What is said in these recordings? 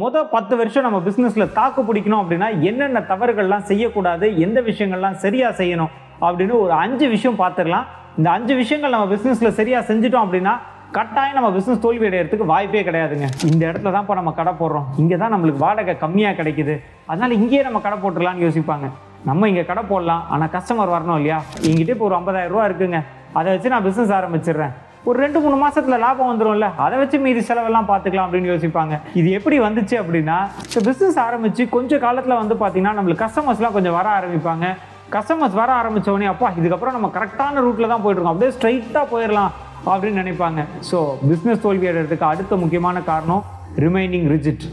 மொதல் 10 வருஷம் நம்ம பிஸ்னஸில் தாக்கு பிடிக்கணும் அப்படின்னா என்னென்ன தவறுகள்லாம் செய்யக்கூடாது, எந்த விஷயங்கள்லாம் சரியாக செய்யணும் அப்படின்னு ஒரு 5 விஷயம் பார்த்துக்கலாம். இந்த 5 விஷயங்கள் நம்ம பிஸ்னஸில் சரியாக செஞ்சுட்டோம் அப்படின்னா கட்டாயம் நம்ம பிஸ்னஸ் தோல்வி அடைகிறதுக்கு வாய்ப்பே கிடையாதுங்க. இந்த இடத்துல தான் இப்போ நம்ம கடை போடுறோம், இங்கே தான் நம்மளுக்கு வாடகை கம்மியாக கிடைக்குது, அதனால் இங்கேயே நம்ம கடை போட்டுடலான்னு யோசிப்பாங்க. நம்ம இங்கே கடை போடலாம், ஆனால் கஸ்டமர் வரணும் இல்லையா? என்கிட்ட இப்போ ஒரு 50,000 ரூபா இருக்குங்க, அதை வச்சு நான் பிஸ்னஸ் ஆரம்பிச்சிடுறேன், ஒரு 2-3 மாசத்துல லாபம் வந்துடும்ல, அதை வச்சு மீதி செலவெல்லாம் பார்த்துக்கலாம் அப்படின்னு யோசிப்பாங்க. இது எப்படி வந்துச்சு அப்படின்னா, இப்போ பிஸ்னஸ் ஆரம்பிச்சு கொஞ்சம் காலத்தில் வந்து பார்த்தீங்கன்னா நம்மளுக்கு கஸ்டமர்ஸ்லாம் கொஞ்சம் வர ஆரம்பிப்பாங்க. கஸ்டமர்ஸ் வர ஆரம்பித்தோடனே அப்பா இதுக்கப்புறம் நம்ம கரெக்டான ரூட்டில் தான் போயிட்டுருக்கோம், அப்படியே ஸ்ட்ரைட்டாக போயிடலாம் அப்படின்னு நினைப்பாங்க. ஸோ பிஸ்னஸ் தோல்வி அடைகிறதுக்கு அடுத்த முக்கியமான காரணம் ரிமைனிங் ரிஜிட்.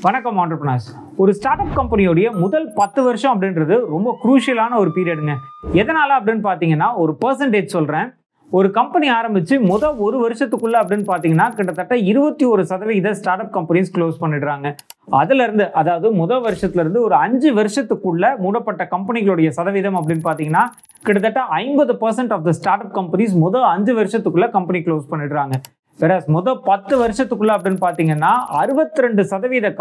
வணக்கம் ஆண்டர்பிரனர்ஸ். ஒரு ஸ்டார்ட் அப் கம்பெனியோடைய முதல் 10 வருஷம் அப்படின்றது ரொம்ப குரூஷியலான ஒரு பீரியடுங்க. எதனால அப்படின்னு பார்த்தீங்கன்னா ஒரு பர்சன்டேஜ் சொல்கிறேன். ஒரு கம்பெனி ஆரம்பித்து முதல் 1 வருஷத்துக்குள்ள அப்படின்னு பார்த்தீங்கன்னா கிட்டத்தட்ட 21% ஸ்டார்ட் அப் கம்பெனிஸ் க்ளோஸ் பண்ணிடுறாங்க. அதுலேருந்து அதாவது முதல் வருஷத்துலேருந்து ஒரு 5 வருஷத்துக்குள்ள மூடப்பட்ட கம்பெனிகளுடைய சதவீதம் அப்படின்னு பார்த்தீங்கன்னா கிட்டத்தட்ட 50% of the start up companies முதல் 5 வருஷத்துக்குள்ள கம்பெனி க்ளோஸ் பண்ணிடுறாங்க. வேற முதல் 10 வருஷத்துக்குள்ள அப்படின்னு பார்த்தீங்கன்னா 62%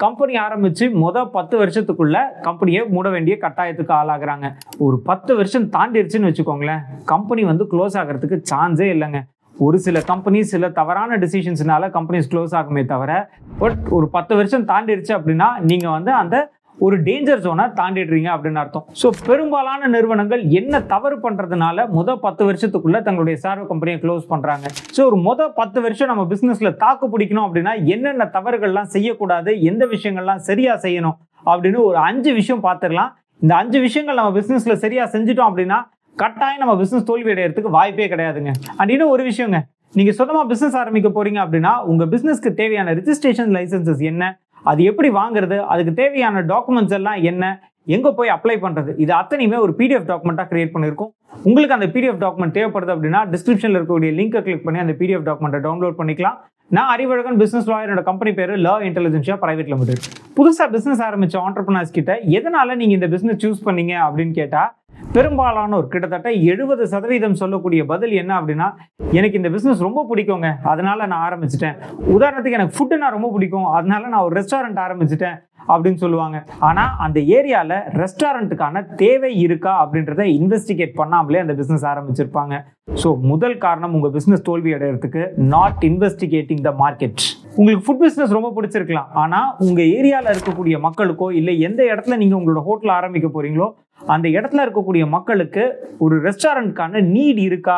கம்பெனி ஆரம்பிச்சு முதல் 10 வருஷத்துக்குள்ள கம்பெனியை மூட வேண்டிய கட்டாயத்துக்கு ஆளாகிறாங்க. ஒரு 10 வருஷம் தாண்டிடுச்சுன்னு வச்சுக்கோங்களேன், கம்பெனி வந்து க்ளோஸ் ஆகிறதுக்கு சான்ஸே இல்லைங்க. ஒரு சில கம்பெனிஸ் சில தவறான டிசிஷன்ஸ்னால கம்பெனிஸ் க்ளோஸ் ஆகுமே தவிர, பட் ஒரு 10 வருஷம் தாண்டிடுச்சு அப்படின்னா நீங்க வந்து அந்த ஒரு டேஞ்சர் ஜோனை தாண்டிடுறீங்க அப்படின்னு அர்த்தம். ஸோ பெரும்பாலான நிறுவனங்கள் என்ன தவறு பண்ணுறதுனால முதல் 10 வருஷத்துக்குள்ள தங்களுடைய சார்பு கம்பெனியை க்ளோஸ் பண்ணுறாங்க. ஸோ ஒரு முதல் 10 வருஷம் நம்ம பிஸ்னஸில் தாக்கு பிடிக்கணும் அப்படின்னா என்னென்ன தவறுகள்லாம் செய்யக்கூடாது, எந்த விஷயங்கள்லாம் சரியாக செய்யணும் அப்படின்னு ஒரு 5 விஷயம் பார்த்துக்கலாம். இந்த 5 விஷயங்கள் நம்ம பிஸ்னஸில் சரியாக செஞ்சுட்டோம் அப்படின்னா கட்டாயம் நம்ம பிஸ்னஸ் தோல்வி அடைகிறதுக்கு வாய்ப்பே கிடையாதுங்க. அண்ட் இன்னும் ஒரு விஷயங்க, நீங்கள் சொந்தமாக பிஸ்னஸ் ஆரம்பிக்க போகிறீங்க அப்படின்னா உங்கள் பிஸ்னஸ்க்கு தேவையான ரிஜிஸ்ட்ரேஷன் லைசன்சஸ் என்ன, அது எப்படி வாங்குறது, அதுக்கு தேவையான டாக்குமெண்ட்ஸ் எல்லாம் என்ன, எங்கே போய் அப்ளை பண்ணுறது, இது அத்தனையுமே ஒரு பிடிஎஃப் டாக்குமெண்ட்டாக கிரியேட் பண்ணியிருக்கோம். உங்களுக்கு அந்த பிடிஎஃப் டாக்குமெண்ட் தேவைப்படுது அப்படின்னா டிஸ்கிரிப்ஷனில் இருக்கக்கூடிய லிங்கை கிளிக் பண்ணி அந்த பிடிஎஃப் டாக்குமெண்ட்டை டவுன்லோட் பண்ணிக்கலாம். நான் அறிவழகன் பிஸ்னஸ் லாயர், என்னோட கம்பெனி பேர் லா இன்டெலிஜென்சியா பிரைவேட் லிமிடெட். புதுசாக பிஸ்னஸ் ஆரம்பித்த ஆண்டர்பிரனர்ஸ் கிட்ட எதனால நீங்கள் இந்த பிஸ்னஸ் சூஸ் பண்ணீங்க அப்படின்னு கேட்டால் பெரும்பாலானோர் கிட்டத்தட்ட 70% சொல்லக்கூடிய பதில் என்ன அப்படின்னா, எனக்கு இந்த பிஸ்னஸ் ரொம்ப பிடிக்குங்க அதனால நான் ஆரம்பிச்சிட்டேன். உதாரணத்துக்கு எனக்கு ஃபுட்டுனா ரொம்ப பிடிக்கும் அதனால நான் ஒரு ரெஸ்டாரண்ட் ஆரம்பிச்சிட்டேன் அப்படின்னு சொல்லுவாங்க. ஆனால் அந்த ஏரியாவில் ரெஸ்டாரண்ட்டுக்கான தேவை இருக்கா அப்படின்றத இன்வெஸ்டிகேட் பண்ணாமலே அந்த பிஸ்னஸ் ஆரம்பிச்சிருப்பாங்க. ஸோ முதல் காரணம் உங்கள் பிஸ்னஸ் தோல்வி அடைகிறதுக்கு நாட் இன்வெஸ்டிகேட்டிங் த மார்க்கெட். உங்களுக்கு ஃபுட் பிஸ்னஸ் ரொம்ப பிடிச்சிருக்கலாம், ஆனால் உங்கள் ஏரியாவில் இருக்கக்கூடிய மக்களுக்கோ இல்லை எந்த இடத்துல நீங்கள் உங்களோட ஹோட்டல் ஆரம்பிக்க போகிறீங்களோ அந்த இடத்துல இருக்கக்கூடிய மக்களுக்கு ஒரு ரெஸ்டாரண்ட்கான நீட் இருக்கா.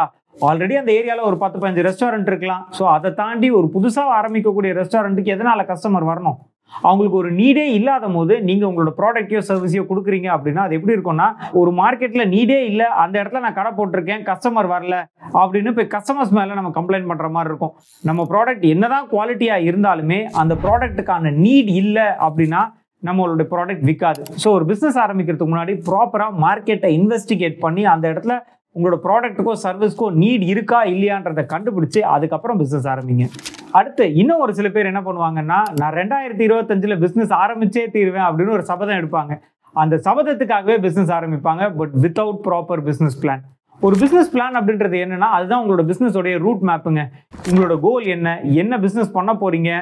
ஆல்ரெடி அந்த ஏரியாவில் ஒரு 10-15 ரெஸ்டாரண்ட் இருக்கலாம். ஸோ அதை தாண்டி ஒரு புதுசாக ஆரம்பிக்கக்கூடிய ரெஸ்டாரண்ட்டுக்கு எதனால் கஸ்டமர் வரணும்? அவங்களுக்கு ஒரு நீடே இல்லாத போது நீங்கள் உங்களோட ப்ராடக்டையோ சர்வீஸையோ கொடுக்குறீங்க அப்படின்னா அது எப்படி இருக்கும்னா, ஒரு மார்க்கெட்டில் நீடே இல்லை, அந்த இடத்துல நான் கடை போட்டிருக்கேன் கஸ்டமர் வரல அப்படின்னு போய் கஸ்டமர்ஸ் மேலே நம்ம கம்ப்ளைண்ட் பண்ணுற மாதிரி இருக்கும். நம்ம ப்ராடக்ட் என்னதான் குவாலிட்டியாக இருந்தாலுமே அந்த ப்ராடக்ட்டுக்கான நீட் இல்லை அப்படின்னா நம்மளோட ப்ராடக்ட் விற்காது. ஸோ ஒரு பிஸ்னஸ் ஆரம்பிக்கிறதுக்கு முன்னாடி ப்ராப்பராக மார்க்கெட்டை இன்வெஸ்டிகேட் பண்ணி அந்த இடத்துல உங்களோட ப்ராடக்ட்டுக்கோ சர்வீஸ்க்கோ நீட் இருக்கா இல்லையான்றதை கண்டுபிடிச்சு அதுக்கப்புறம் பிஸ்னஸ் ஆரம்பிங்க. அடுத்து இன்னும் ஒரு சில பேர் என்ன பண்ணுவாங்கன்னா, நான் 2025 பிஸ்னஸ் ஆரம்பிச்சே தீருவேன் அப்படின்னு ஒரு சபதம் எடுப்பாங்க. அந்த சபதத்துக்காகவே பிஸ்னஸ் ஆரம்பிப்பாங்க, but without proper business plan. ஒரு பிஸ்னஸ் பிளான் அப்படின்றது என்னன்னா, அதுதான் உங்களோட பிஸ்னஸோடைய ரூட் மேப்புங்க. உங்களோட கோல் என்ன பிஸ்னஸ் பண்ண போறீங்க,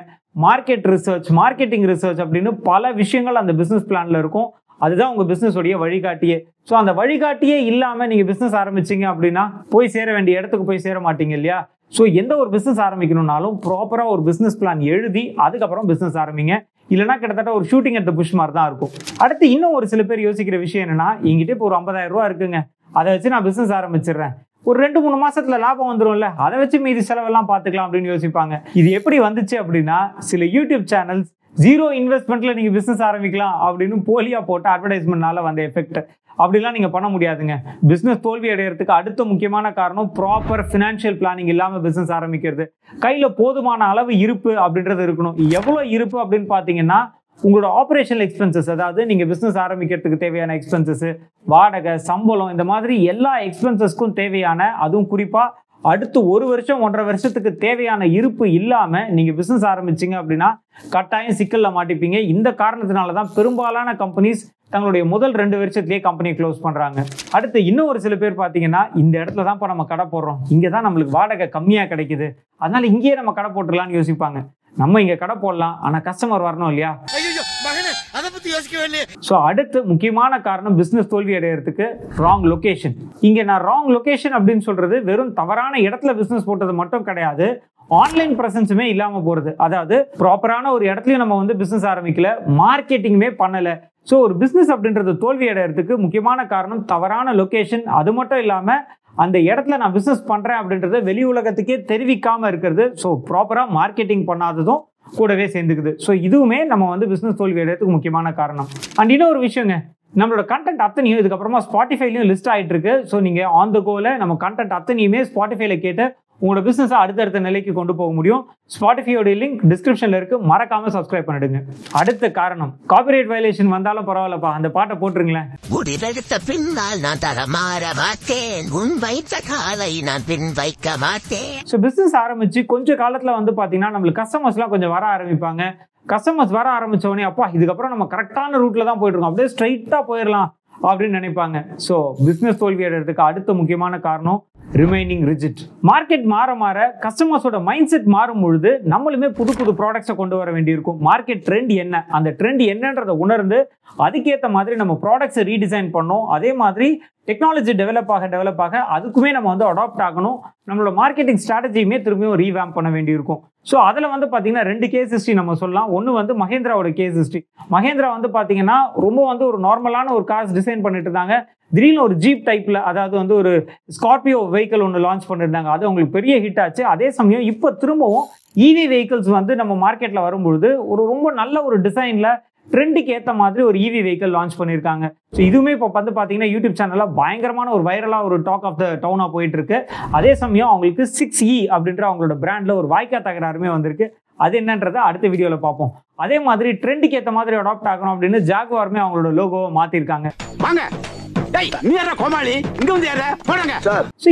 மார்க்கெட் ரிசர்ச், மார்க்கெட்டிங் ரிசர்ச் அப்படின்னு பல விஷயங்கள் அந்த பிஸ்னஸ் பிளான்ல இருக்கும். அதுதான் உங்க பிஸ்னஸோடைய வழிகாட்டியே. ஸோ அந்த வழிகாட்டியே இல்லாமல் நீங்கள் பிஸ்னஸ் ஆரம்பிச்சிங்க அப்படின்னா போய் சேர வேண்டிய இடத்துக்கு போய் சேர மாட்டீங்க இல்லையா? ஸோ எந்த ஒரு பிஸ்னஸ் ஆரம்பிக்கணும்னாலும் ப்ராப்பராக ஒரு பிஸ்னஸ் பிளான் எழுதி அதுக்கப்புறம் பிஸ்னஸ் ஆரம்பிங்க. இல்லைனா கிட்டத்தட்ட ஒரு ஷூட்டிங் அட் த புஷ் மாதிரி தான் இருக்கும். அடுத்து இன்னும் ஒரு சில பேர் யோசிக்கிற விஷயம் என்னன்னா, என்கிட்ட இப்போ ஒரு 50,000 ரூபா இருக்குங்க, அதை வச்சு நான் பிஸ்னஸ் ஆரம்பிச்சிடுறேன், ஒரு 2-3 மாசத்துல லாபம் வந்துடும்ல, அதை வச்சு மீதி செலவெல்லாம் பார்த்துக்கலாம் அப்படின்னு யோசிப்பாங்க. இது எப்படி வந்துச்சு அப்படின்னா, சில யூடியூப் சேனல்ஸ் 0 இன்வெஸ்ட்மெண்ட்ல நீங்க பிசினஸ் ஆரம்பிக்கலாம் அப்படின்னு போலியா போட்ட அட்வர்டைஸ்மெண்ட்னால வந்த எஃபெக்ட். அப்படிலாம் நீங்க பண்ண முடியாதுங்க. பிசினஸ் தோல்வி அடைகிறதுக்கு அடுத்த முக்கியமான காரணம் ப்ராப்பர் ஃபினான்ஷியல் பிளானிங் இல்லாம பிசினஸ் ஆரம்பிக்கிறது. கையில போதுமான அளவு இருப்பு அப்படின்றது இருக்கணும். எவ்வளவு இருப்பு அப்படின்னு பாத்தீங்கன்னா, உங்களோட ஆப்ரேஷனல் எக்ஸ்பென்சஸ், அதாவது நீங்க பிசினஸ் ஆரம்பிக்கிறதுக்கு தேவையான எக்ஸ்பென்சஸ், வாடகை, சம்பளம், இந்த மாதிரி எல்லா எக்ஸ்பென்சஸ்க்கும் தேவையான, அதுவும் குறிப்பா அடுத்து 1 வருஷம் 1.5 வருஷத்துக்கு தேவையான இருப்பு இல்லாம நீங்க பிசினஸ் ஆரம்பிச்சீங்க அப்படின்னா கட்டாயம் சிக்கல்ல மாட்டிப்பீங்க. இந்த காரணத்தினால தான் பெரும்பாலான கம்பெனிஸ் தங்களுடைய முதல் 2 வருஷத்துலயே கம்பெனியை க்ளோஸ் பண்றாங்க. அடுத்து இன்னும் ஒரு சில பேர் பாத்தீங்கன்னா இந்த இடத்துல தான் நம்ம கடை போடுறோம், இங்கதான் நம்மளுக்கு வாடகை கம்மியா கிடைக்குது, அதனால இங்கேயே நம்ம கடை போட்டுடலாம்னு யோசிப்பாங்க. நம்ம இங்க கடை போடலாம், ஆனா கஸ்டமர் வரணும் இல்லையா? சோ அடுத்து முக்கியமான காரணம் பிசினஸ் தோல்வி அடைகிறதுக்கு ராங் லொகேஷன். இங்க நான் ராங் லொகேஷன் அப்படின்னு சொல்றது வெறும் தவறான இடத்துல பிசினஸ் போட்டது மட்டும் கிடையாது, ஆன்லைன் பிரசன்ஸுமே இல்லாம போறது. அதாவது ப்ராப்பரான ஒரு இடத்துலயும் நம்ம பிசினஸ் ஆரம்பிக்கல, மார்க்கெட்டிங்குமே பண்ணல. ஸோ ஒரு பிசினஸ் அப்படின்றது தோல்வி அடைகிறதுக்கு முக்கியமான காரணம் தவறான லொகேஷன். அது மட்டும் இல்லாம அந்த இடத்துல நான் பிசினஸ் பண்றேன் அப்படின்றத வெளி உலகத்துக்கே தெரிவிக்காம இருக்கிறது. ஸோ ப்ராப்பரா மார்க்கெட்டிங் பண்ணாததும் கூடவே சேர்ந்துக்குது. ஸோ இதுவுமே நம்ம பிசினஸ் தோல்வி அடைகிறதுக்கு முக்கியமான காரணம். அண்ட் இன்னொரு விஷயங்க, நம்மளோட கண்டென்ட் அத்தனையும் இதுக்கப்புறமா ஸ்பாட்டிஃபைலையும் லிஸ்ட் ஆகிட்டு இருக்கு. ஸோ நீங்க ஆன் த கோல நம்ம கண்டென்ட் அத்தனையுமே ஸ்பாட்டிஃபைல கேட்டு உங்களோட பிசினஸ் அடுத்தடுத்த நிலைக்கு கொண்டு போக முடியும். ஸ்பாட்டிஃபையோட லிங்க் டிஸ்கிரிப்ஷன்ல இருக்கு, மறக்காம சப்ஸ்கிரைப் பண்ணிடுங்க. அடுத்த காரணம் காப்பிரைட் வயலேஷன் வந்தாலும் பரவாயில்லப்பா, அந்த பாட்டை போட்டுருங்களேன். முடிவெடுத்த பின்னால் நான் தரமாற மாட்டேன், உன் வைத்த காலை நான் பின் வைக்க மாட்டேன். ஸோ பிசினஸ் ஆரம்பிச்சு கொஞ்ச காலத்துல பாத்தீங்கன்னா நம்மளுக்கு கஸ்டமர்ஸ்லாம் கொஞ்சம் வர ஆரம்பிப்பாங்க. கஸ்டமர்ஸ் வர ஆரம்பிச்ச உடனே அப்பா இதுக்கப்புறம் நம்ம கரெக்டான ரூட்ல தான் போயிட்டு இருக்கோம், அப்படியே ஸ்ட்ரைட்டா போயிடலாம் அப்படின்னு நினைப்பாங்க. ஸோ பிசினஸ் தோல்வி அடைகிறதுக்கு அடுத்த முக்கியமான காரணம் ரிமைனிங் ரிஜிட். மார்க்கெட் மாற மாற கஸ்டமர்ஸோட மைண்ட் செட் மாறும் பொழுது நம்மளுமே புது புது ப்ராடக்ட்ஸை கொண்டு வர வேண்டியிருக்கும். மார்க்கெட் ட்ரெண்ட் என்ன, அந்த ட்ரெண்ட் என்னன்றதை உணர்ந்து அதுக்கேற்ற மாதிரி நம்ம ப்ராடக்ட்ஸை ரீடிசைன் பண்ணோம். அதே மாதிரி டெக்னாலஜி டெவலப் ஆக அதுக்குமே நம்ம அடாப்ட் ஆகணும். நம்மளோட மார்க்கெட்டிங் ஸ்ட்ராட்டஜியுமே திரும்பியும் ரீவேம்ப் பண்ண வேண்டியிருக்கும். ஸோ அதில் பார்த்தீங்கன்னா 2 கேஸ் ஹிஸ்ட்ரி நம்ம சொல்லலாம். ஒன்று மஹேந்திராவோட கேஸ் ஹிஸ்ட்ரி. மஹேந்திரா பார்த்தீங்கன்னா ரொம்ப ஒரு நார்மலான ஒரு கார்ஸ் டிசைன் பண்ணிட்டு இருந்தாங்க. திடீர்னு ஒரு ஜீப் டைப்ல, அதாவது ஒரு ஸ்கார்பியோ வெஹிக்கிள் ஒன்று லான்ச் பண்ணிருந்தாங்க. அது அவங்களுக்கு பெரிய ஹிட் ஆச்சு. அதே சமயம் இப்போ திரும்பவும் இவி வெஹிக்கிள்ஸ் நம்ம மார்க்கெட்ல வரும்பொழுது ரொம்ப நல்ல ஒரு டிசைன்ல ட்ரெண்டுக்கு ஏற்ற மாதிரி ஒரு இவி வெஹிக்கிள் லான்ச் பண்ணியிருக்காங்க. ஸோ இதுவுமே இப்போ பார்த்தீங்கன்னா யூடியூப் சேனலில் பயங்கரமான ஒரு வைரலாக ஒரு டாக் ஆஃப் த டவுனாக போயிட்டு இருக்கு. அதே சமயம் அவங்களுக்கு 6E அப்படின்ற அவங்களோட பிராண்ட்ல ஒரு வாய்க்கா தகராறுமே வந்திருக்கு. அது என்னன்றதை அடுத்த வீடியோவில் பார்ப்போம். அதே மாதிரி ட்ரெண்டுக்கு ஏற்ற மாதிரி அடாப்ட் ஆகணும் அப்படின்னு ஜாகுவாருமே அவங்களோட லோகோவை மாற்றிருக்காங்க.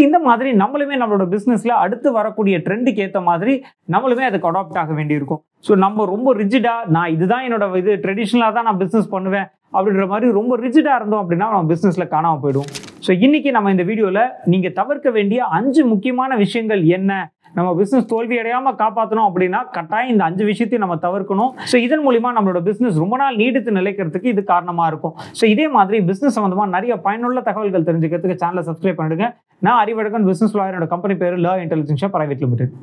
இந்த மாதிரி நம்மளுமே நம்மளோட பிசினஸ்ல அடுத்து வரக்கூடிய ட்ரெண்டுக்கு ஏற்ற மாதிரி நம்மளுமே அதுக்கு அடாப்ட் ஆக வேண்டியிருக்கும். ஸோ நம்ம ரொம்ப ரிஜிடா நான் இதுதான் என்னோட ட்ரெடிஷனலா தான் நான் பிசினஸ் பண்ணுவேன் அப்படின்ற மாதிரி ரொம்ப ரிஜிடா இருந்தோம் அப்படின்னா நம்ம பிசினஸ்ல காணாம போயிடும். ஸோ இன்னைக்கு நம்ம இந்த வீடியோல நீங்க தவிர்க்க வேண்டிய 5 முக்கியமான விஷயங்கள் என்ன, நம்ம பிசினஸ் தோல்வி அடையாம காப்பாற்றணும் அப்படின்னா கட்டாயம் இந்த 5 விஷயத்தையும் நம்ம தவிர்க்கணும். ஸோ இதன் மூலியமா நம்மளோட பிசினஸ் ரொம்ப நாள் நீடித்து நிலைக்கிறதுக்கு இது காரணமா இருக்கும். ஸோ இதே மாதிரி பிசினஸ் சம்பந்தமா நிறைய பயனுள்ள தகவல்கள் தெரிஞ்சுக்கிறதுக்கு சேனலை சப்ஸ்கிரைப் பண்ணிடுங்க. நான் அறிவழகன், பிசினஸ் லாயர். என்னோட கம்பெனி பேரு லா இன்டெலிஜென்ஷியா பிரைவேட் லிமிடெட்.